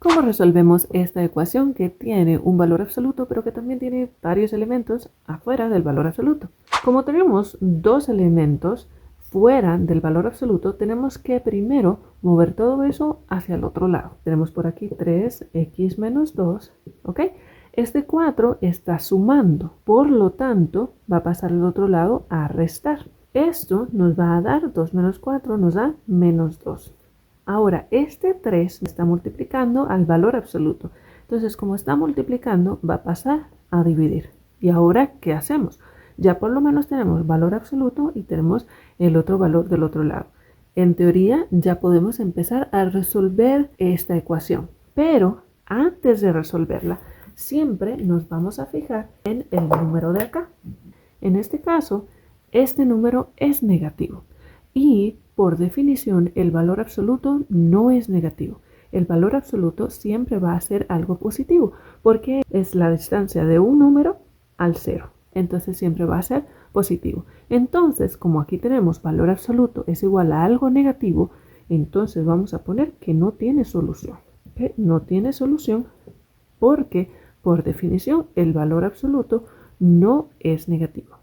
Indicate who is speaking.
Speaker 1: ¿Cómo resolvemos esta ecuación que tiene un valor absoluto pero que también tiene varios elementos afuera del valor absoluto? Como tenemos dos elementos fuera del valor absoluto, tenemos que primero mover todo eso hacia el otro lado. Tenemos por aquí 3x menos 2, ¿ok? Este 4 está sumando, por lo tanto va a pasar al otro lado a restar. Esto nos va a dar 2 menos 4, nos da menos 2. Ahora, este 3 está multiplicando al valor absoluto. Entonces, como está multiplicando, va a pasar a dividir. ¿Y ahora qué hacemos? Ya por lo menos tenemos valor absoluto y tenemos el otro valor del otro lado. En teoría, ya podemos empezar a resolver esta ecuación. Pero antes de resolverla, siempre nos vamos a fijar en el número de acá. En este caso, este número es negativo. Y por definición, el valor absoluto no es negativo. El valor absoluto siempre va a ser algo positivo porque es la distancia de un número al cero. Entonces siempre va a ser positivo. Entonces, como aquí tenemos valor absoluto es igual a algo negativo, entonces vamos a poner que no tiene solución. ¿Okay? No tiene solución porque por definición el valor absoluto no es negativo.